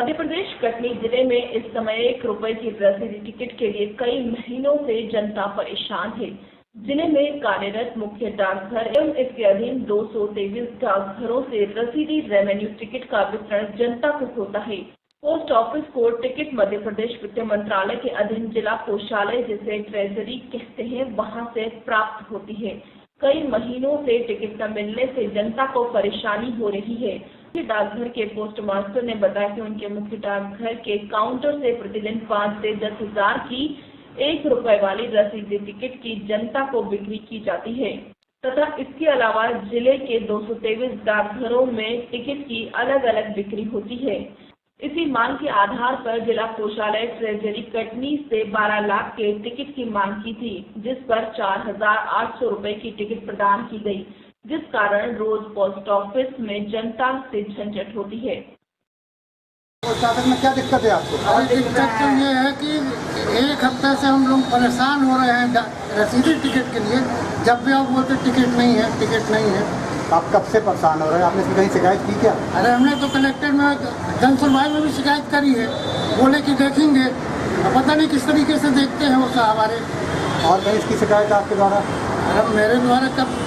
मध्य प्रदेश कटनी जिले में इस समय 1 रुपए की रसीदी टिकट के लिए कई महीनों से जनता परेशान है। जिले में कार्यरत मुख्य डाकघर एवं इसके अधीन 223 डाकघरों से रसीदी रेवेन्यू टिकट का वितरण जनता को होता है। पोस्ट ऑफिस को टिकट मध्य प्रदेश वित्त मंत्रालय के अधीन जिला कोषालय, जिसे ट्रेजरी कहते हैं, वहां से प्राप्त होती है। कई महीनों से टिकट न मिलने से जनता को परेशानी हो रही है। डाकघर के पोस्ट मास्टर ने बताया कि उनके मुख्य डाकघर के काउंटर से प्रतिदिन 5 से 10 हजार की 1 रुपए वाली रसीदी टिकट की जनता को बिक्री की जाती है तथा इसके अलावा जिले के 223 डाकघरों में टिकट की अलग अलग बिक्री होती है। इसी मांग के आधार पर जिला कोषालय ट्रेजरी कटनी से 12 लाख के टिकट की मांग की थी, जिस पर 4,800 रुपए की टिकट प्रदान की गई, जिस कारण रोज पोस्ट ऑफिस में जनता से झंझट होती है। पोस्ट ऑफिस में क्या दिक्कत है आपको? दिक्कत तो ये है कि 1 हफ्ते से हम लोग परेशान हो रहे हैं रसीदी टिकट के लिए। जब भी आप बोलते टिकट नहीं है, टिकट नहीं है। आप कब से परेशान हो रहे हैं? आपने इसकी कहीं शिकायत की क्या? अरे हमने तो कलेक्टर में जन सुनवाई में भी शिकायत करी है, बोले कि देखेंगे। अब पता नहीं किस तरीके से देखते हैं वो साहब हमारे। और कहीं इसकी शिकायत आपके द्वारा? अरे मेरे द्वारा कब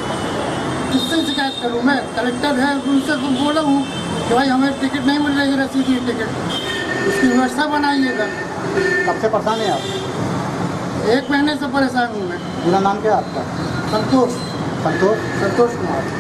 किससे शिकायत करूँ? मैं कलेक्टर है, उनसे तो बोला हूँ कि भाई हमें टिकट नहीं मिल रही है, रसीदी टिकट, उसकी व्यवस्था बनाइएगा। कब से परेशान है आप? 1 महीने से परेशान हूँ मैं। पूरा नाम क्या है आपका? संतोष कुमार।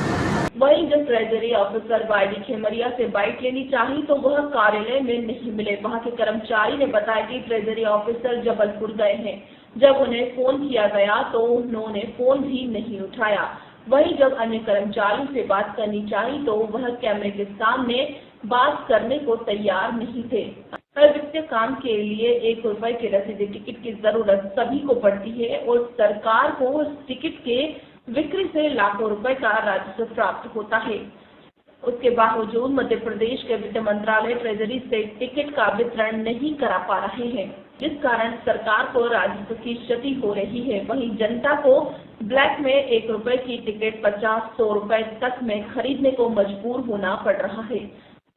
वहीं जब ट्रेजरी ऑफिसर वाईडी खेमरिया से बाइट लेनी चाही तो वह कार्यालय में नहीं मिले। वहां के कर्मचारी ने बताया कि ट्रेजरी ऑफिसर जबलपुर गए हैं। जब उन्हें फोन किया गया तो उन्होंने फोन भी नहीं उठाया। वहीं जब अन्य कर्मचारियों से बात करनी चाही तो वह कैमरे के सामने बात करने को तैयार नहीं थे। हर वित्तीय काम के लिए 1 रुपए की रसीदी टिकट की जरूरत सभी को पड़ती है और सरकार को उस टिकट के बिक्री से लाखों रुपए का राजस्व प्राप्त होता है। उसके बावजूद मध्य प्रदेश के वित्त मंत्रालय ट्रेजरी से टिकट का वितरण नहीं करा पा रहे हैं, जिस कारण सरकार को राजस्व की क्षति हो रही है। वहीं जनता को ब्लैक में 1 रुपए की टिकट 50-100 रुपए तक में खरीदने को मजबूर होना पड़ रहा है।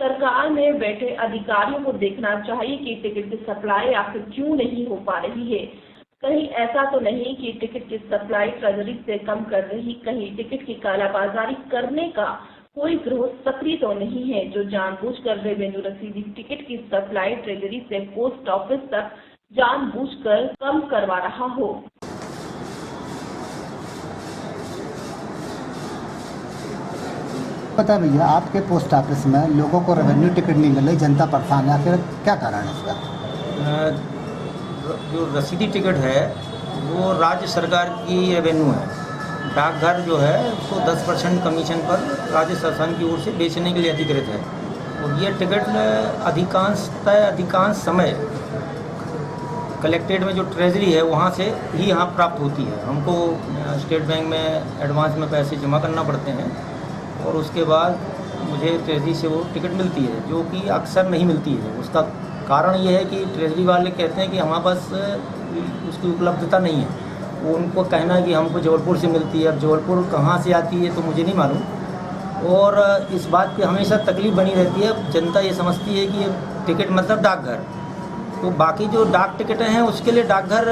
सरकार में बैठे अधिकारियों को देखना चाहिए कि टिकट की सप्लाई आखिर क्यों नहीं हो पा रही है। कहीं ऐसा तो नहीं कि टिकट की सप्लाई ट्रेजरी से कम कर रही, कहीं टिकट की कालाबाजारी करने का कोई गिरोह सक्रिय तो नहीं है जो जानबूझकर रेवेन्यू रसीदी टिकट की सप्लाई ट्रेजरी से पोस्ट ऑफिस तक जानबूझकर कम करवा रहा हो। पता भैया, आपके पोस्ट ऑफिस में लोगों को रेवेन्यू टिकट नहीं मिल रही, जनता परेशान है, आखिर क्या कारण है इसका? जो रसीदी टिकट है वो राज्य सरकार की रेवेन्यू है। डाकघर जो है उसको 10% कमीशन पर राज्य शासन की ओर से बेचने के लिए अधिकृत है और ये टिकट अधिकांश समय कलेक्ट्रेट में जो ट्रेजरी है वहाँ से ही यहाँ प्राप्त होती है। हमको स्टेट बैंक में एडवांस में पैसे जमा करना पड़ते हैं और उसके बाद मुझे ट्रेजरी से वो टिकट मिलती है, जो कि अक्सर नहीं मिलती है। उसका कारण ये है कि ट्रेजरी वाले कहते हैं कि हमारे पास उसकी उपलब्धता नहीं है। वो उनको कहना है कि हमको जबलपुर से मिलती है। अब जबलपुर कहाँ से आती है तो मुझे नहीं मालूम और इस बात की हमेशा तकलीफ बनी रहती है। जनता ये समझती है कि ये टिकट मतलब डाकघर, तो बाकी जो डाक टिकटें हैं उसके लिए डाकघर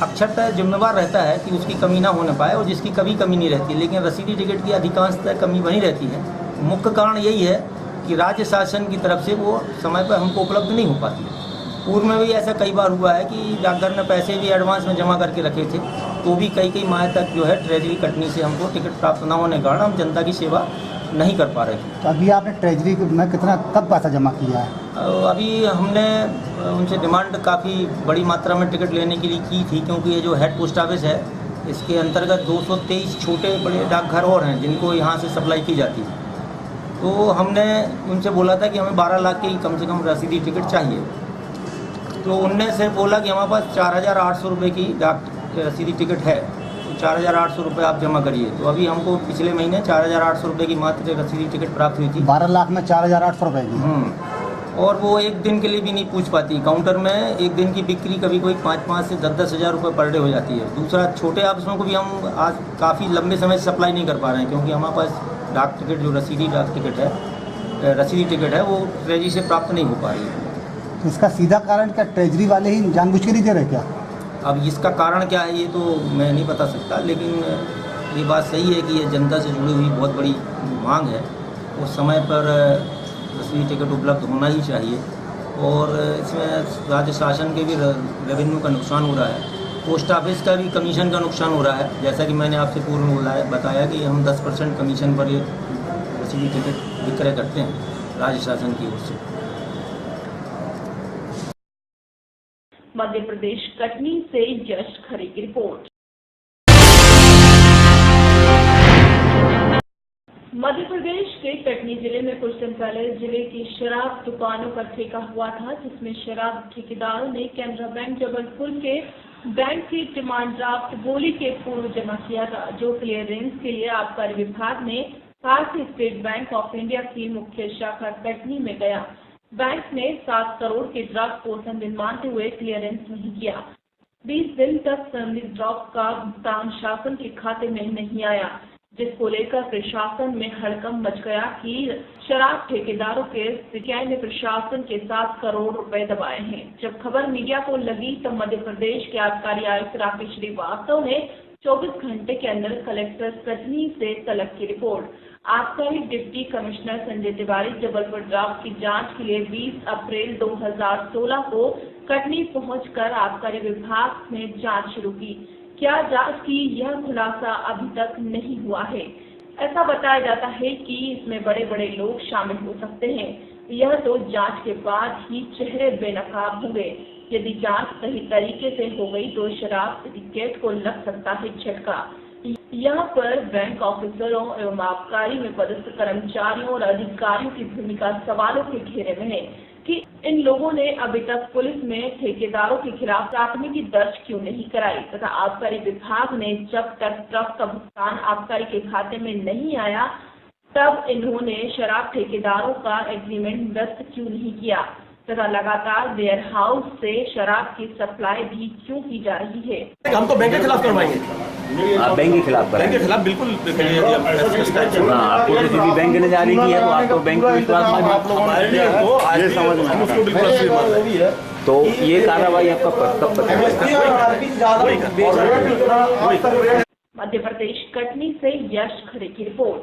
अक्षरतः जिम्मेवार रहता है कि उसकी कमी ना होने पाए और जिसकी कभी कमी नहीं रहती। लेकिन रसीदी टिकट की अधिकांशतः कमी बनी रहती है। मुख्य कारण यही है कि राज्य शासन की तरफ से वो समय पर हमको उपलब्ध नहीं हो पाती है। पूर्व में भी ऐसा कई बार हुआ है कि डाकघर ने पैसे भी एडवांस में जमा करके रखे थे, तो भी कई माह तक जो है ट्रेजरी कटनी से हमको टिकट प्राप्त न होने के कारण हम जनता की सेवा नहीं कर पा रहे थे। तो अभी आपने ट्रेजरी में कब पैसा जमा किया है? अभी हमने उनसे डिमांड काफ़ी बड़ी मात्रा में टिकट लेने के लिए की थी, क्योंकि ये जो हेड पोस्ट ऑफिस है इसके अंतर्गत 223 छोटे बड़े डाकघर और हैं जिनको यहाँ से सप्लाई की जाती है। तो हमने उनसे बोला था कि हमें 12 लाख की कम से कम रसीदी टिकट चाहिए। तो उनने से बोला कि हमारे पास 4,800 रुपये की डाक रसीदी टिकट है, तो 4,800 रुपये आप जमा करिए। तो अभी हमको पिछले महीने 4,800 रुपये की मात्र रसीदी टिकट प्राप्त हुई थी। 12 लाख में 4,800 रुपये की? और वो एक दिन के लिए भी नहीं पूछ पाती। काउंटर में एक दिन की बिक्री कभी कोई 5-5 से 10-10 हज़ार रुपये पर डे हो जाती है। दूसरा, छोटे ऑफिसों को भी हम आज काफ़ी लंबे समय से सप्लाई नहीं कर पा रहे हैं, क्योंकि हमारे पास डाक टिकट जो रसीदी डाक टिकट है रसीदी टिकट है वो ट्रेजरी से प्राप्त नहीं हो पा रही है। इसका सीधा कारण क्या ट्रेजरी वाले ही जानबूझ के नहीं दे रहे क्या? अब इसका कारण क्या है ये तो मैं नहीं बता सकता, लेकिन ये बात सही है कि ये जनता से जुड़ी हुई बहुत बड़ी मांग है। उस समय पर रसीदी टिकट उपलब्ध होना ही चाहिए और इसमें राज्य शासन के भी रेवेन्यू का नुकसान हो रहा है, पोस्ट ऑफिस का भी कमीशन का नुकसान हो रहा है। जैसा कि मैंने आपसे पूर्व में बताया कि हम 10% कमीशन पर ये रसीदी टिकट विक्रय करते हैं राज्य शासन की ओर से। मध्य प्रदेश कटनी से यश खरे की रिपोर्ट। मध्य प्रदेश के कटनी जिले में कुछ दिन पहले जिले की शराब दुकानों पर ठेका हुआ था, जिसमें शराब ठेकेदारों ने कैनरा बैंक जबलपुर के बैंक की डिमांड ड्राफ्ट बोली के पूर्व जमा किया था, जो क्लियरेंस के लिए आबकारी विभाग ने भारतीय स्टेट बैंक ऑफ इंडिया की मुख्य शाखा कटनी में गया। बैंक ने 7 करोड़ के ड्राफ्ट को संदिग्ध मानते हुए क्लियरेंस नहीं किया। 20 दिन तक संदिग्ध ड्राफ्ट का भुगतान शासन के खाते में नहीं आया, जिसको लेकर प्रशासन में हड़कंप मच गया कि शराब ठेकेदारों के सीबीआई ने प्रशासन के 7 करोड़ रुपए दबाए हैं। जब खबर मीडिया को लगी तब मध्य प्रदेश के आबकारी आयुक्त राकेश श्रीवास्तव ने 24 घंटे के अंदर कलेक्टर कटनी से तलब की रिपोर्ट। आबकारी deputy commissioner Sanjay Tiwari Jabalpur draft की जांच के लिए 20 अप्रैल 2016 को कटनी पहुंचकर आबकारी विभाग ने जांच शुरू की। क्या जांच की यह खुलासा अभी तक नहीं हुआ है। ऐसा बताया जाता है कि इसमें बड़े बड़े लोग शामिल हो सकते हैं। यह तो जांच के बाद ही चेहरे बेनकाब होंगे। यदि जांच सही तरीके से हो गई तो शराब सिंडिकेट को लग सकता है झटका। यहाँ पर बैंक ऑफिसरों एवं आबकारी में पदस्थ कर्मचारियों और अधिकारियों की भूमिका सवालों के घेरे में है कि इन लोगों ने अभी तक पुलिस में ठेकेदारों के खिलाफ प्राथमिकी दर्ज क्यों नहीं कराई तथा आबकारी विभाग ने जब तक ट्रक का भुगतान आबकारी के खाते में नहीं आया तब इन्होंने शराब ठेकेदारों का एग्रीमेंट रद्द क्यों नहीं किया तथा लगातार वेयर हाउस से शराब की सप्लाई भी क्यों की जा रही है। हम तो बैंक के खिलाफ करवाएंगे। बैंक के खिलाफ बैंक के खिलाफ बिल्कुल आपको बैंक ने जारी की है तो आपको बैंक को विश्वास ये समझ में तो ये कार्रवाई आपका कब तक है? मध्य प्रदेश कटनी से यश खरे की रिपोर्ट।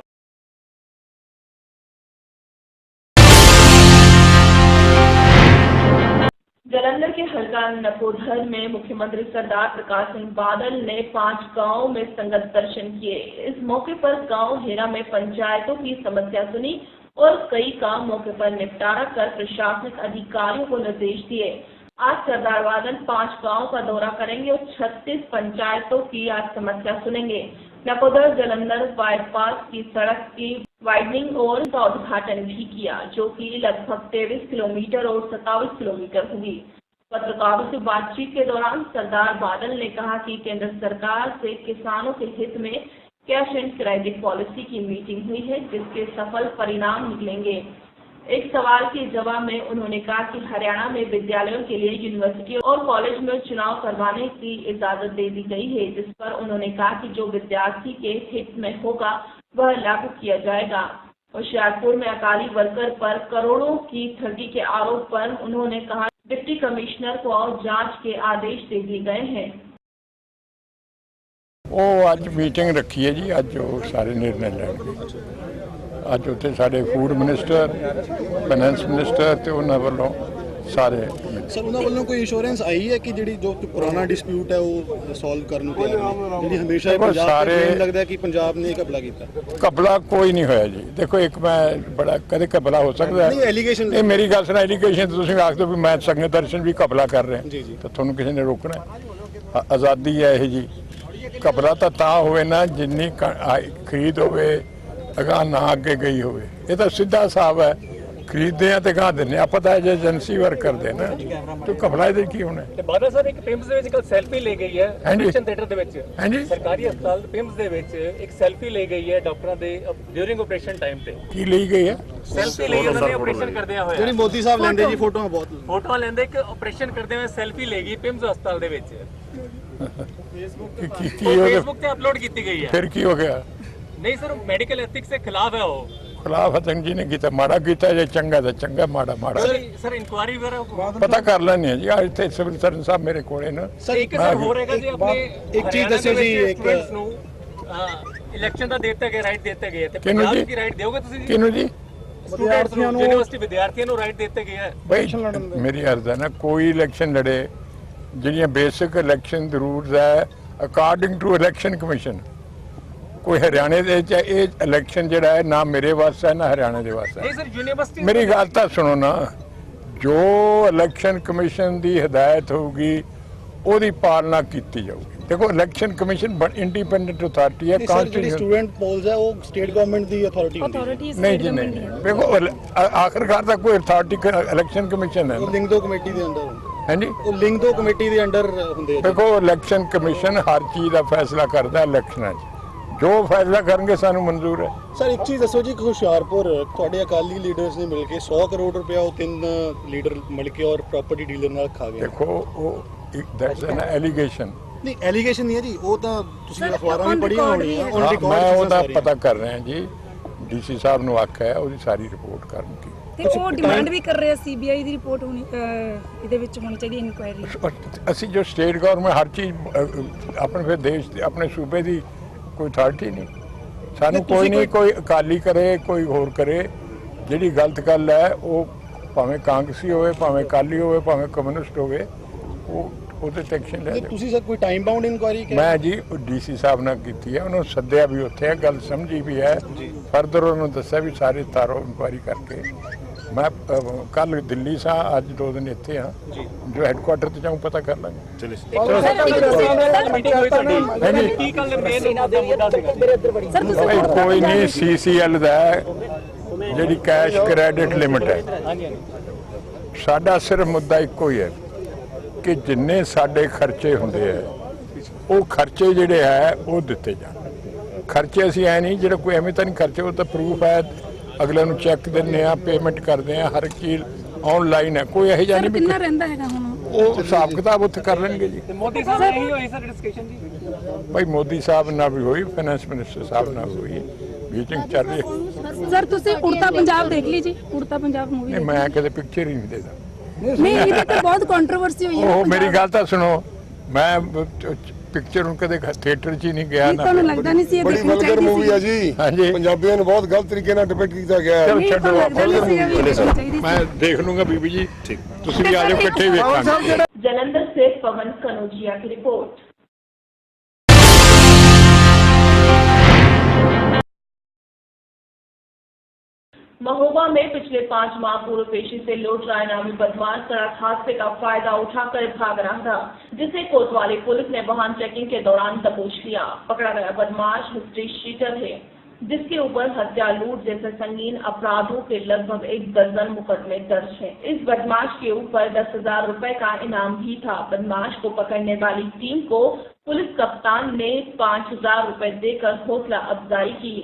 जालंधर के हल्का नकोधर में मुख्यमंत्री सरदार प्रकाश सिंह बादल ने 5 गांवों में संगत दर्शन किए। इस मौके पर गांव हेरा में पंचायतों की समस्या सुनी और कई काम मौके पर निपटारा कर प्रशासनिक अधिकारियों को निर्देश दिए। आज सरदार बादल 5 गांवों का दौरा करेंगे और 36 पंचायतों की आज समस्या सुनेंगे। नकोधर जालंधर बाईपास की सड़क की वाइडनिंग और का उद्घाटन भी किया, जो कि लगभग 23 किलोमीटर और 27 किलोमीटर होगी। पत्रकारों से बातचीत के दौरान सरदार बादल ने कहा कि केंद्र सरकार से किसानों के हित में कैश एंड क्रेडिट पॉलिसी की मीटिंग हुई है, जिसके सफल परिणाम निकलेंगे। एक सवाल के जवाब में उन्होंने कहा कि हरियाणा में विद्यालयों के लिए यूनिवर्सिटी और कॉलेज में चुनाव करवाने की इजाजत दे दी गई है, जिस पर उन्होंने कहा कि जो विद्यार्थी के हित में होगा वह लागू किया जाएगा। होशियारपुर में अकाली वर्कर पर करोड़ों की ठगी के आरोप पर उन्होंने कहा डिप्टी कमिश्नर को जांच के आदेश दे दिए गए हैं। आज मीटिंग रखी है जी, आज जो सारे निर्णय लेंगे। ਅੱਜ ਉੱਥੇ ਸਾਡੇ ਫੂਡ ਮਿਨਿਸਟਰ ਫਾਈਨੈਂਸ ਮਿਨਿਸਟਰ ਤੇ ਉਹਨਾਂ ਵੱਲੋਂ ਸਾਰੇ ਸਰ ਉਹਨਾਂ ਵੱਲੋਂ ਕੋਈ ਇੰਸ਼ੋਰੈਂਸ ਆਈ ਹੈ ਕਿ ਜਿਹੜੀ ਜੋ ਪੁਰਾਣਾ ਡਿਸਪਿਊਟ ਹੈ ਉਹ ਸੋਲਵ ਕਰਨ ਨੂੰ ਤਿਆਰ ਹੈ? ਜਿਹੜੀ ਹਮੇਸ਼ਾ ਪੰਜਾਬ ਦੇ ਲੱਗਦਾ ਕਿ ਪੰਜਾਬ ਨੇ ਘਪਲਾ ਕੀਤਾ। ਘਪਲਾ ਕੋਈ ਨਹੀਂ ਹੋਇਆ ਜੀ। ਦੇਖੋ ਇੱਕ ਮੈਂ ਬੜਾ ਕਦੇ ਘਪਲਾ ਹੋ ਸਕਦਾ ਨਹੀਂ ਐਲੀਗੇਸ਼ਨ ਇਹ ਮੇਰੀ ਗੱਲ ਸੁਣਾ ਐਲੀਗੇਸ਼ਨ ਤੁਸੀਂ ਆਖਦੇ ਵੀ ਮੈਂ ਸੰਗਤ ਦਰਸ਼ਨ ਵੀ ਘਪਲਾ ਕਰ ਰਿਹਾ ਤਾਂ ਤੁਹਾਨੂੰ ਕਿਸੇ ਨੇ ਰੋਕਣਾ? ਆਜ਼ਾਦੀ ਹੈ ਇਹ ਜੀ। ਘਪਲਾ ਤਾਂ ਹੋਵੇ ਨਾ ਜਿੰਨੀ ਖਰੀਦ ਹੋਵੇ ਅਗਾਂਹ ਨਾ ਅੱਗੇ ਗਈ ਹੋਵੇ। ਇਹ ਤਾਂ ਸਿੱਧਾ ਹਿਸਾਬ ਹੈ, ਖਰੀਦਦੇ ਆ ਤੇ ਗਾਹ ਦਿੰਦੇ ਆਪਾਂ ਤਾਂ ਏਜੰਸੀ ਵਰਕ ਕਰਦੇ ਨਾ ਤੇ ਘਪਲਾ ਇਹਦੇ ਕੀ ਹੋਣਾ। ਤੇ ਬਾਦਲ ਸਾਹਿਬ ਇੱਕ ਪਿੰਮਸ ਦੇ ਵਿੱਚ ਕੱਲ ਸੈਲਫੀ ਲੈ ਗਈ ਹੈ ਆਪਰੇਸ਼ਨ ਥੀਏਟਰ ਦੇ ਵਿੱਚ। ਹਾਂਜੀ ਸਰਕਾਰੀ ਹਸਪਤਾਲ ਪਿੰਮਸ ਦੇ ਵਿੱਚ ਇੱਕ ਸੈਲਫੀ ਲੈ ਗਈ ਹੈ ਡਾਕਟਰਾਂ ਦੇ ਡਿਊਰਿੰਗ ਆਪਰੇਸ਼ਨ ਟਾਈਮ ਤੇ। ਕੀ ਲਈ ਗਈ ਹੈ? ਸੈਲਫੀ ਲਈ ਉਹਨਾਂ ਨੇ ਆਪਰੇਸ਼ਨ ਕਰਦਿਆਂ ਹੋਇਆ। ਜਿਹੜੀ ਮੋਦੀ ਸਾਹਿਬ ਲੈਂਦੇ ਜੀ ਫੋਟੋਆਂ ਲੈਂਦੇ ਇੱਕ ਆਪਰੇਸ਼ਨ ਕਰਦੇ ਹੋਏ ਸੈਲਫੀ ਲੈ ਗਈ ਪਿੰਮਸ ਹਸਪਤਾਲ ਦੇ ਵਿੱਚ। ਫੇਸਬੁੱਕ ਤੇ ਅਪਲੋਡ ਕੀਤੀ ਗਈ ਹੈ। ਫਿਰ ਕੀ ਹੋ ਗਿਆ? नहीं सर मेडिकल एथिक्स के खिलाफ है वो। ਖਿਲਾਫ ਸਿੰਘ ਜੀ ਨੇ ਕੀਤਾ, ਮਾੜਾ ਕੀਤਾ, ਜੇ ਚੰਗਾ ਤਾਂ ਚੰਗਾ, ਮਾੜਾ ਮਾੜਾ। ਸਰ ਇਨਕੁਆਇਰੀ ਵਗੈਰਾ ਪਤਾ ਕਰ ਲੈਣੇ ਜੀ। ਆ ਇੱਥੇ ਸਿਵਲ ਸਰਜਨ ਸਾਹਿਬ ਮੇਰੇ ਕੋਲੇ ਨਾ। ਸਰ ਇੱਕ ਹੋ ਰਹੇਗਾ ਜੀ ਆਪਣੇ ਇੱਕ ਚੀਜ਼ ਦੱਸੋ ਜੀ, ਇੱਕ ਇਲੈਕਸ਼ਨ ਦਾ ਦਿੱਤੇ ਗਏ ਰਾਈਟ ਦਿੱਤੇ ਗਏ ਤੇ ਕਿਹਨੂੰ ਜੀ? ਪੰਜਾਬ ਦੀ ਰਾਈਟ ਦਿਓਗੇ ਤੁਸੀਂ? ਕਿਹਨੂੰ ਜੀ? ਵਿਦਿਆਰਥੀਆਂ ਨੂੰ, ਯੂਨੀਵਰਸਿਟੀ ਵਿਦਿਆਰਥੀਆਂ ਨੂੰ ਰਾਈਟ ਦਿੱਤੇ ਗਏ ਹੈ। ਬਈ ਮੇਰੀ ਅਰਜ਼ ਹੈ ਨਾ, ਕੋਈ ਇਲੈਕਸ਼ਨ ਲੜੇ, ਜਿਹੜੀਆਂ ਬੇਸਿਕ ਇਲੈਕਸ਼ਨ ਦੇ ਰੂਲਸ ਹੈ ਅਕਾਰਡਿੰਗ ਟੂ ਇਲੈਕਸ਼ਨ ਕਮਿਸ਼ਨ। ਕੋਈ ਹਰਿਆਣੇ ਦੇ ਚ ਇਹ ਇਲੈਕਸ਼ਨ ਜਿਹੜਾ ਹੈ ਨਾ ਮੇਰੇ ਵਾਸਤੇ ਹੈ ਨਾ ਹਰਿਆਣੇ ਦੇ ਵਾਸਤੇ। ਨਹੀਂ ਸਰ, ਯੂਨੀਵਰਸਿਟੀ ਮੇਰੀ ਗੱਲ ਤਾਂ ਸੁਣੋ ਨਾ, ਜੋ ਇਲੈਕਸ਼ਨ ਕਮਿਸ਼ਨ ਦੀ ਹਦਾਇਤ ਹੋਊਗੀ ਉਹਦੀ ਪਾਲਣਾ ਕੀਤੀ ਜਾਊਗੀ। देखो इलेक्शन कमीशन इंडिपेंडेंट अथॉरिटी है। स्टूडेंट पोल्स है वो स्टेट गवर्नमेंट की अथॉरिटी नहीं जी नहीं। देखो आखिरकार तक कोई अथॉरिटी इलेक्शन कमीशन है, लिंक दो कमेटी के अंदर है जी, वो लिंक दो कमेटी के अंडर हुंदे। देखो इलेक्शन कमीशन हर चीज़ का फैसला करता है इलेक्शन जो फैसला करेंगे सानू मंजूर है। सर एक चीज़ दसो जी, हुशियारपुर तुहाडे अकाली लीडर्स ने मिलकर 100 करोड़ रुपया वो 3 लीडर मिलके और प्रॉपर्टी डीलर नाल खा गए। देखो वो दैट्स एन एलिगेशन। नहीं एलिगेशन नहीं है जी, वो तो तुसीं अखबारां में पढ़ी होनी है। मैं ਉਹਦਾ ਪਤਾ ਕਰ ਰਿਹਾ ਜੀ, ਡੀਸੀ ਸਾਹਿਬ ਨੂੰ ਆਖਿਆ ਉਹਦੀ ਸਾਰੀ ਰਿਪੋਰਟ ਕਰਨ ਦੀ। ਤੇ ਉਹ ਡਿਮਾਂਡ ਵੀ ਕਰ ਰਹੇ ਸੀਬੀਆਈ ਦੀ ਰਿਪੋਰਟ ਹੋਣੀ ਇਹਦੇ ਵਿੱਚ ਹੋਣੀ ਚਾਹੀਦੀ ਇਨਕੁਆਇਰੀ। ਅਸੀਂ ਜੋ ਸਟੇਟ ਗਵਰਨਮੈਂਟ ਹਰ ਚੀਜ਼ ਆਪਣੇ ਫਿਰ ਦੇਸ਼ ਦੇ ਆਪਣੇ ਸੂਬੇ ਦੀ ਕੋਈ ਅਥਾਰਟੀ ਨਹੀਂ, ਸਾਨੂੰ ਕੋਈ ਨਹੀਂ, ਕੋਈ ਅਕਾਲੀ ਕਰੇ ਕੋਈ ਹੋਰ ਕਰੇ, ਜਿਹੜੀ ਗਲਤ ਗੱਲ ਹੈ ਉਹ ਭਾਵੇਂ ਕਾਂਗਰਸੀ ਹੋਵੇ, ਭਾਵੇਂ ਅਕਾਲੀ ਹੋਵੇ, ਭਾਵੇਂ ਕਮਿਊਨਿਸਟ ਹੋਵੇ, ਉਹ ਉਹਦੇ ਤੇ ਐਕਸ਼ਨ ਲੈ। ਤੁਸੀਂ ਸਰ ਕੋਈ ਟਾਈਮ ਬਾਉਂਡ ਇਨਕੁਆਇਰੀ ਮੈਂ ਜੀ ਡੀਸੀ ਸਾਹਿਬ ਨਾਲ ਕੀਤੀ ਹੈ, ਉਹਨੂੰ ਸੱਦਿਆ ਵੀ ਉੱਥੇ ਹੈ, ਗੱਲ ਸਮਝੀ ਵੀ ਹੈ, ਫਰਦਰ ਉਹਨੂੰ ਦੱਸਿਆ ਵੀ ਸਾਰੇ ਤਾਰੋ ਇਨਕੁਆਇਰੀ ਕਰਕੇ। ਮੈਂ ਕੱਲ ਦਿੱਲੀ ਸਾਂ, ਅੱਜ 2 ਦਿਨ ਇੱਥੇ ਹਾਂ, ਜੋ ਹੈੱਡਕੁਆਟਰ ਤੇ ਜਾਊਂ ਪਤਾ ਕਰ ਲਾਂਗੇ। ਕੋਈ ਨਹੀਂ, CCL ਦਾ ਜਿਹੜੀ ਕੈਸ਼ ਕ੍ਰੈਡਿਟ ਲਿਮਿਟ ਹੈ, ਸਾਡਾ ਸਿਰਫ ਮੁੱਦਾ ਇੱਕੋ ਹੀ ਹੈ ਕਿ ਜਿੰਨੇ ਸਾਡੇ ਖਰਚੇ ਹੁੰਦੇ ਆ ਉਹ ਖਰਚੇ ਜਿਹੜੇ ਹੈ ਉਹ ਦਿੱਤੇ ਜਾਣ। ਖਰਚੇ ਅਸੀਂ ਐ ਨਹੀਂ ਜਿਹੜਾ ਕੋਈ ਐਵੇਂ ਤਾਂ ਨਹੀਂ ਖਰਚੇ, ਉਹ ਤਾਂ ਪ੍ਰੂਫ ਹੈ, ਅਗਲੇ ਨੂੰ ਚੈੱਕ ਦਿੰਦੇ ਆ, ਪੇਮੈਂਟ ਕਰਦੇ ਆ, ਹਰ ਚੀਜ਼ ਆਨਲਾਈਨ ਹੈ, ਕੋਈ ਇਹੋ ਜਿਹਾ ਨਹੀਂ ਵੀ ਕਿੰਨਾ ਰਹਿੰਦਾ ਹੈਗਾ ਹੁਣ ਉਹ ਹਿਸਾਬ ਕਿਤਾਬ ਉੱਥੇ ਕਰ ਲੈਣਗੇ ਜੀ। ਮੋਦੀ ਸਾਹਿਬ ਨਾਲ ਇਹੀ ਹੋਈ ਸਰ ਡਿਸਕਸ਼ਨ ਜੀ? ਭਾਈ ਮੋਦੀ ਸਾਹਿਬ ਨਾਲ ਵੀ ਹੋਈ, ਫਾਈਨੈਂਸ ਮਿਨਿਸਟਰ ਸਾਹਿਬ ਨਾਲ ਵੀ ਹੋਈ, ਮੀਟਿੰਗ ਚੱਲ ਰਹੀ ਹੈ। ਸਰ ਤੁਸੀਂ ਉੜਤਾ ਪੰਜਾਬ ਦੇਖ ਲਈ ਜੀ? ਉੜਤਾ ਪੰਜਾਬ ਮੂਵੀ ਨਹੀਂ, ਮੈਂ ਕਦੇ ਪਿਕਚਰ ਹੀ ਨਹੀਂ ਦੇਦਾ। ਨਹੀਂ, ਇਹਦੇ ਤੇ ਬਹੁਤ ਕੰਟਰੋਵਰਸੀ ਹੋਈ ਹੈ। ਉਹ ਮੇਰੀ ਗੱਲ ਤਾਂ ਸੁਣੋ, ਮੈਂ ਪਿਕਚਰ ਨੂੰ ਕਦੇ ਥੀਏਟਰ 'ਚ ਹੀ ਨਹੀਂ ਗਿਆ ਨਾ। ਤੁਹਾਨੂੰ ਲੱਗਦਾ ਨਹੀਂ ਸੀ ਇਹ ਬੜੀ ਵਲਗਰ ਮੂਵੀ ਆ ਜੀ, ਹਾਂਜੀ, ਪੰਜਾਬੀਆਂ ਨੂੰ ਬਹੁਤ ਗਲਤ ਤਰੀਕੇ ਨਾਲ ਡਿਪਿਕਟ ਕੀਤਾ ਗਿਆ ਹੈ। ਚਲੋ ਛੱਡੋ, ਮੈਂ ਦੇਖ ਲੂੰਗਾ ਬੀਬੀ ਜੀ, ਤੁਸੀਂ ਵੀ ਆ ਜਾਓ, ਇਕੱਠੇ ਵੇਖਾਂਗੇ। जालंधर से पवन कनौजिया की रिपोर्ट। महोबा में पिछले 5 माह पूर्व पेशी से लौट रहा इनामी बदमाश सड़क हादसे का फायदा उठाकर भाग रहा था, जिसे कोतवाली पुलिस ने वाहन चेकिंग के दौरान दबोच लिया। पकड़ा गया बदमाश हिस्ट्री शीटर है, जिसके ऊपर हत्या, लूट जैसे संगीन अपराधों के लगभग 1 दर्जन मुकदमे दर्ज हैं। इस बदमाश के ऊपर 10,000 रुपए का इनाम भी था। बदमाश को पकड़ने वाली टीम को पुलिस कप्तान ने 5,000 रुपए देकर हौसला अफजाई की।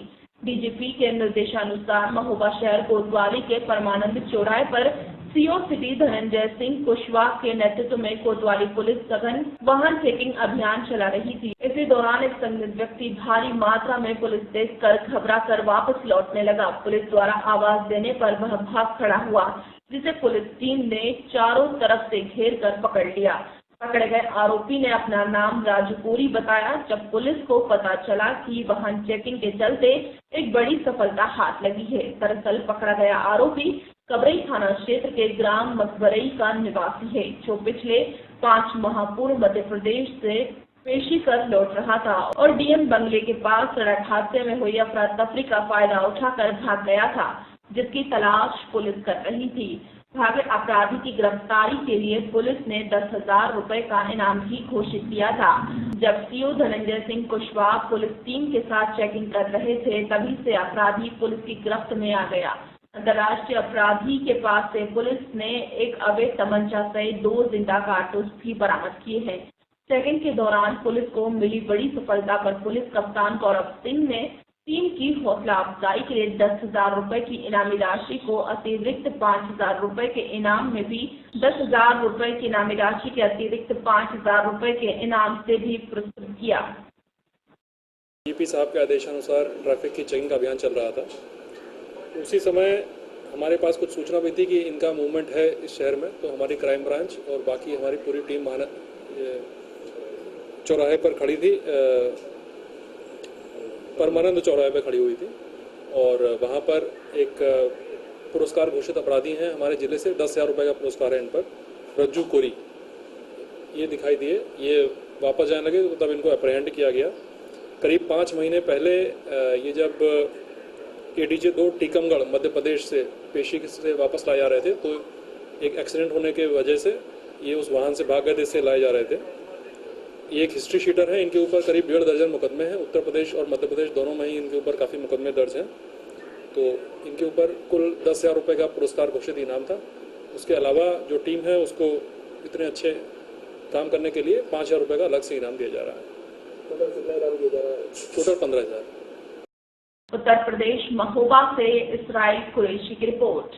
डीजीपी के निर्देशानुसार महोबा शहर कोतवाली के परमानंद चौराहे पर सीओ सिटी धनंजय सिंह कुशवाहा के नेतृत्व में कोतवाली पुलिस सघन वाहन चेकिंग अभियान चला रही थी। इसी दौरान एक संदिग्ध व्यक्ति भारी मात्रा में पुलिस देखकर घबरा कर वापस लौटने लगा। पुलिस द्वारा आवाज देने पर वह भाग खड़ा हुआ, जिसे पुलिस टीम ने चारों तरफ से घेर कर पकड़ लिया। पकड़े गए आरोपी ने अपना नाम राजपुरी बताया। जब पुलिस को पता चला कि वाहन चेकिंग के चलते एक बड़ी सफलता हाथ लगी है। दरअसल पकड़ा गया आरोपी कबरई थाना क्षेत्र के ग्राम मकबरई का निवासी है, जो पिछले 5 माह पूर्व मध्य प्रदेश से पेशी कर लौट रहा था और डीएम बंगले के पास सड़क हादसे में हुई अफरा तफरी का फायदा उठाकर भाग गया था, जिसकी तलाश पुलिस कर रही थी। भागे अपराधी की गिरफ्तारी के लिए पुलिस ने 10,000 रुपए का इनाम भी घोषित किया था। जब CO Dhananjay Singh Kushwaha police team के साथ चेकिंग कर रहे थे, तभी से अपराधी पुलिस की गिरफ्त में आ गया। अंतर्राष्ट्रीय अपराधी के पास से पुलिस ने एक अवैध तमंचा सहित 2 जिंदा कारतूस भी बरामद किए हैं। चेकिंग के दौरान पुलिस को मिली बड़ी सफलता पर पुलिस कप्तान गौरव सिंह ने टीम की हौसला अफजाई के लिए 10,000 रुपए की इनामी राशि को अतिरिक्त 5,000 रुपए के इनाम में भी 10,000 रुपए की इनामी राशि के अतिरिक्त 5,000 रुपए के इनाम से भी पुरस्कृत किया। डीपी साहब के आदेशानुसार ट्रैफिक की चेकिंग का अभियान चल रहा था। उसी समय हमारे पास कुछ सूचना भी थी कि इनका मूवमेंट है इस शहर में, तो हमारी क्राइम ब्रांच और बाकी हमारी पूरी टीम चौराहे पर खड़ी थी, परमानंद चौराहे पर खड़ी हुई थी और वहाँ पर एक पुरस्कार घोषित अपराधी हैं हमारे जिले से, 10,000 रुपये का पुरस्कार है इन पर, रज्जू कोरी, ये दिखाई दिए। ये वापस जाने लगे तो तब इनको अप्रहेंड किया गया। करीब 5 महीने पहले ये जब ADJ 2 टीकमगढ़ मध्य प्रदेश से पेशी से वापस लाए जा रहे थे, तो एक एक्सीडेंट होने के वजह से ये उस वाहन से भाग गए थे, इससे लाए जा रहे थे। ये एक हिस्ट्री शीटर है, इनके ऊपर करीब 1.5 दर्जन मुकदमे हैं। उत्तर प्रदेश और मध्य प्रदेश दोनों में ही इनके ऊपर काफ़ी मुकदमे दर्ज हैं। तो इनके ऊपर कुल 10,000 रुपये का पुरस्कार घोषित इनाम था। उसके अलावा जो टीम है उसको इतने अच्छे काम करने के लिए 5,000 रुपये का अलग से इनाम दिया जा रहा है। टोटल कितना इनाम दिया जा रहा है? टोटल 15,000। उत्तर प्रदेश महोबा से इसराइल कुरैशी की रिपोर्ट।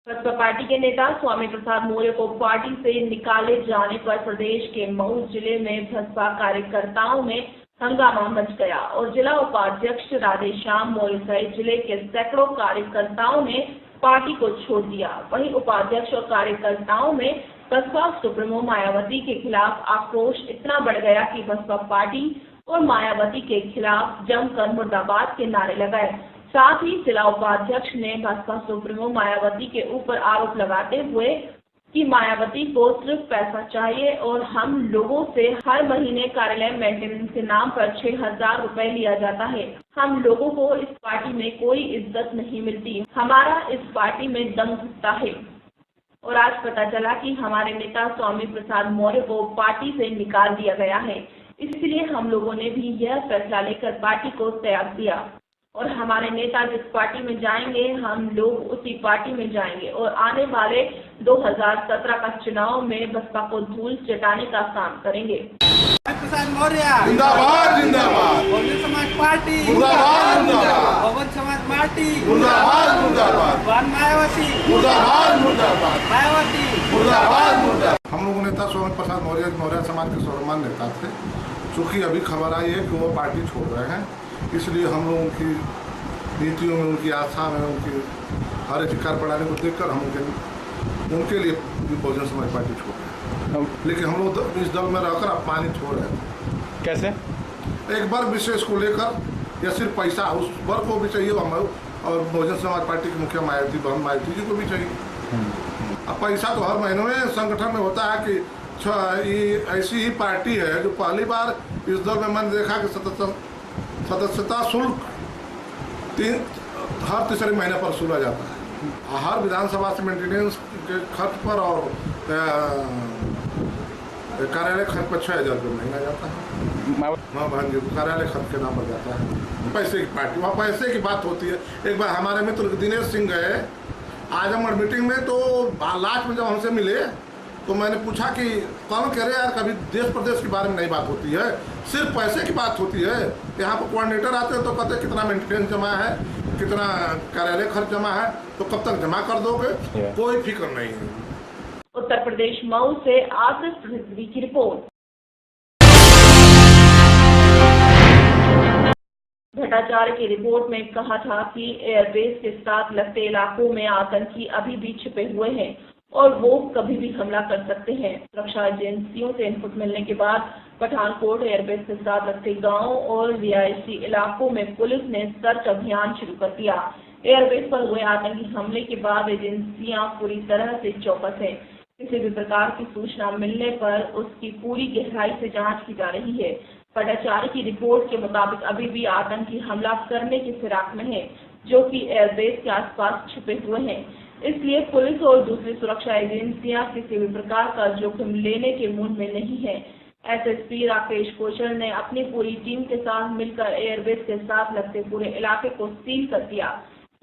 बसपा पार्टी के नेता स्वामी प्रसाद मौर्य को पार्टी से निकाले जाने पर प्रदेश के मऊ जिले में बसपा कार्यकर्ताओं में हंगामा मच गया और जिला उपाध्यक्ष राधेश्याम मौर्य सहित जिले के सैकड़ों कार्यकर्ताओं ने पार्टी को छोड़ दिया। वहीं उपाध्यक्ष और कार्यकर्ताओं में बसपा सुप्रीमो मायावती के खिलाफ आक्रोश इतना बढ़ गया कि बसपा पार्टी और मायावती के खिलाफ जमकर मुर्दाबाद के नारे लगाए। साथ ही जिला उपाध्यक्ष ने बसपा सुप्रीमो मायावती के ऊपर आरोप लगाते हुए कि मायावती को सिर्फ पैसा चाहिए और हम लोगों से हर महीने कार्यालय मेंटेनेंस के नाम पर 6,000 रुपए लिया जाता है। हम लोगों को इस पार्टी में कोई इज्जत नहीं मिलती, हमारा इस पार्टी में दम घुटता है। और आज पता चला कि हमारे नेता स्वामी प्रसाद मौर्य को पार्टी से निकाल दिया गया है। इसलिए हम लोगों ने भी यह फैसला लेकर पार्टी को त्याग दिया और हमारे नेता जिस पार्टी में जाएंगे हम लोग उसी पार्टी में जाएंगे और आने वाले 2017 का चुनाव में बसपा को धूल चटाने का काम करेंगे। प्रसाद मौर्य जिंदाबाद जिंदाबाद, बहुजन समाज पार्टी मुर्दाबाद मुर्दाबाद, बहुजन समाज पार्टी मुर्दाबाद मुर्दाबाद, मायावती मुर्दाबाद मुर्दाबाद, मायावती मुर्दाबाद मुर्दाबाद। हम लोग नेता स्वामी प्रसाद मौर्य समाज के सर्वमान्य नेता थे। चूँकि अभी खबर आई है कि वो पार्टी छोड़ रहे हैं, इसलिए हम लोग उनकी नीतियों में, उनकी आस्था में, उनकी हर एक कार्य प्रणाली को देखकर हम उनके लिए बहुजन समाज पार्टी छोड़ रहे हैं। लेकिन हम लोग इस दल में रहकर अपमानित हो रहे हैं। कैसे? एक वर्ग विशेष को लेकर या सिर्फ पैसा उस वर्ग को भी चाहिए और बहुजन समाज पार्टी के मुखिया मायावती जी को भी चाहिए। अब पैसा तो हर महीने में संगठन में होता है कि ये ऐसी ही पार्टी है जो पहली बार इस दल में मैंने देखा कि सदस्यता शुल्क हर तीसरे महीने पर वसूला जाता है। हर विधानसभा से मेंटेनेंस के खर्च पर और कार्यालय खर्च पर 6,000 रुपये महीना जाता है। हाँ बहन जी, कार्यालय खर्च के नाम पर जाता है। पैसे की पार्टी, वहाँ पैसे की बात होती है। एक बार हमारे मित्र दिनेश सिंह गए आजमगढ़ मीटिंग में, तो लास्ट में जब हमसे मिले तो मैंने पूछा कि कौन कह रहे यार, कभी देश प्रदेश के बारे में नहीं बात होती है, सिर्फ पैसे की बात होती है। यहाँ पर कोऑर्डिनेटर आते हैं तो कहते कितना मेंटेनेंस जमा है, कितना कार्यालय खर्च जमा है, तो कब तक जमा कर दोगे, कोई फिक्र नहीं है। उत्तर प्रदेश मऊ से आसिफ रिजवी की रिपोर्ट। भट्टाचार्य की रिपोर्ट में कहा था कि एयरबेस के साथ लगते इलाकों में आतंकी अभी भी छिपे हुए हैं और वो कभी भी हमला कर सकते हैं। सुरक्षा एजेंसियों से इनपुट मिलने के बाद पठानकोट एयरबेस के साथ लगते गांवों और रिहायशी इलाकों में पुलिस ने सर्च अभियान शुरू कर दिया। एयरबेस पर हुए आतंकी हमले के बाद एजेंसियां पूरी तरह से चौकस हैं। किसी भी प्रकार की सूचना मिलने पर उसकी पूरी गहराई से जांच की जा रही है। भट्टाचार्य की रिपोर्ट के मुताबिक अभी भी आतंकी हमला करने की फिराक में है, जो कि एयरबेस के आसपास छिपे हुए हैं। इसलिए पुलिस और दूसरी सुरक्षा एजेंसियां किसी भी प्रकार का जोखिम लेने के मूड में नहीं है। एसएसपी राकेश कोचर ने अपनी पूरी टीम के साथ मिलकर एयरबेस के साथ लगते पूरे इलाके को सील कर दिया।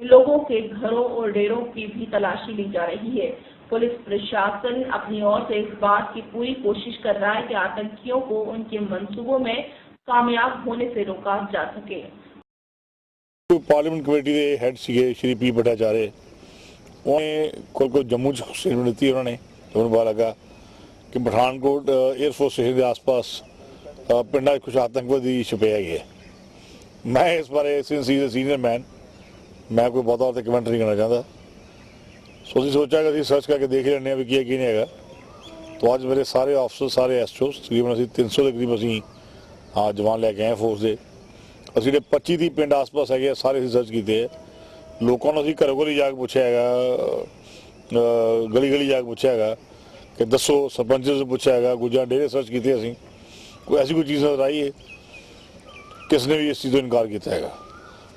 लोगों के घरों और डेरों की भी तलाशी ली जा रही है। पुलिस प्रशासन अपनी ओर से इस बात की पूरी कोशिश कर रहा है कि आतंकियों को उनके मंसूबों में कामयाब होने से रोका जा सके। पार्लियामेंट कमेटी के हेड सीगे श्री पी भट्टाचार्य को जम्मू स्टेटमेंट दी उन्होंने, तो उन्हें पता लगा कि पठानकोट एयरफोर्स स्टेशन के आसपास पिंडा कुछ आतंकवादी छुपे है। मैं इस बारे सिंस ही सीनियर मैन मैं कोई बहुत और कमेंट नहीं करना चाहता। सो ਅਸੀਂ सोचा कि सर्च करके देख लेने भी की नहीं है। तो अज मेरे सारे ऑफिसर सारे एसओ तकरीबन अभी 300 के करीब अभी हाँ जवान लैके आए फोर्स के। ਅਸੀਂ 25-30 ਪਿੰਡ ਆਸ-ਪਾਸ ਹੈਗੇ ਸਾਰੇ ਰਿਸਰਚ ਕੀਤੇ ਹੈ। ਲੋਕਾਂ ਨੂੰ ਅਸੀਂ ਘਰੋਂ ਘਰੀ ਜਾ ਕੇ ਪੁੱਛਿਆ ਹੈਗਾ, ਗਲੀ-ਗਲੀ ਜਾ ਕੇ ਪੁੱਛਿਆ ਹੈਗਾ ਕਿ ਦੱਸੋ, ਸਰਪੰਚਾਂ ਨੂੰ ਪੁੱਛਿਆ ਹੈਗਾ, ਗੁੱਜਰਾਂ ਡੇਰੇ ਸਰਚ ਕੀਤੇ ਅਸੀਂ, ਕੋਈ ਐਸੀ ਕੋਈ ਚੀਜ਼ ਨਜ਼ਰ ਆਈ ਹੈ किस ने भी इस चीज़ को इनकार किया है।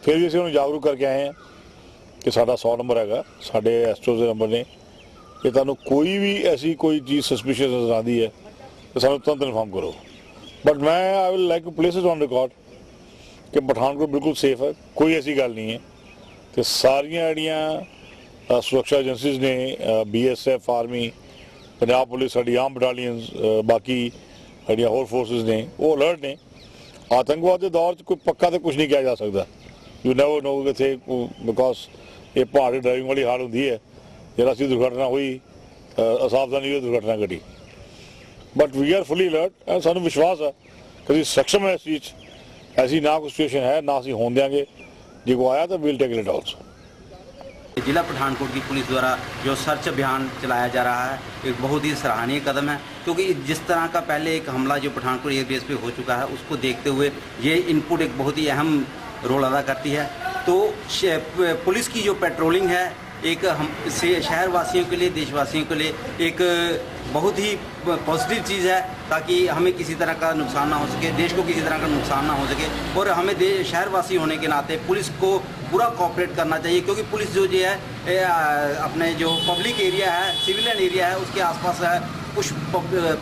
फिर भी असं जागरूक करके आए हैं कि साडा 100 नंबर है, साढ़े एसओ के नंबर ने कि तुहानू कोई भी ऐसी कोई चीज़ सस्पिशियस नजर आती है तो सानू तुरंत इन्फॉर्म करो। बट मैं I will like to place it on record कि पठानकोट बिल्कुल सेफ है, कोई ऐसी गल नहीं है। तो सारिया जड़ियाँ सुरक्षा एजेंसीज ने BSF army Punjab police sari आम बटालियंस बाकी जड़ियाँ होर फोर्सिस ने वो अलर्ट ने। आतंकवाद के दौर कोई पक्का तो कुछ नहीं कहा जा सकता। यू नेवर नो कि बिकॉज ये पहाड़ी ड्राइविंग वाली हाल होती है जरा सी दुर्घटना हुई असावधानी हुई दुर्घटना घटी। But we are fully alert and सानू विश्वास है कि सक्षम है इस चीज़ ऐसी ना कोई सिचुएशन है ना असीं होण देंगे। जो को आया तो वील टेक इट ऑल्सो। जिला पठानकोट की पुलिस द्वारा जो सर्च अभियान चलाया जा रहा है एक बहुत ही सराहनीय कदम है, क्योंकि जिस तरह का पहले एक हमला जो पठानकोट एयरबेस पे हो चुका है उसको देखते हुए ये इनपुट एक बहुत ही अहम रोल अदा करती है। तो पुलिस की जो पेट्रोलिंग है एक हम शहर वासियों के लिए देशवासियों के लिए एक बहुत ही पॉजिटिव चीज़ है, ताकि हमें किसी तरह का नुकसान ना हो सके, देश को किसी तरह का नुकसान ना हो सके। और हमें शहरवासी होने के नाते पुलिस को पूरा कोऑपरेट करना चाहिए, क्योंकि पुलिस जो है अपने जो पब्लिक एरिया है सिविलियन एरिया है उसके आसपास है कुछ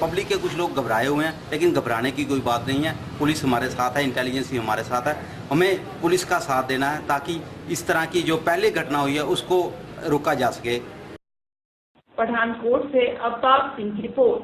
पब्लिक के कुछ लोग घबराए हुए हैं, लेकिन घबराने की कोई बात नहीं है। पुलिस हमारे साथ है, इंटेलिजेंस भी हमारे साथ है। हमें पुलिस का साथ देना है ताकि इस तरह की जो पहले घटना हुई है उसको रोका जा सके। पठानकोट से अवतार सिंह की रिपोर्ट।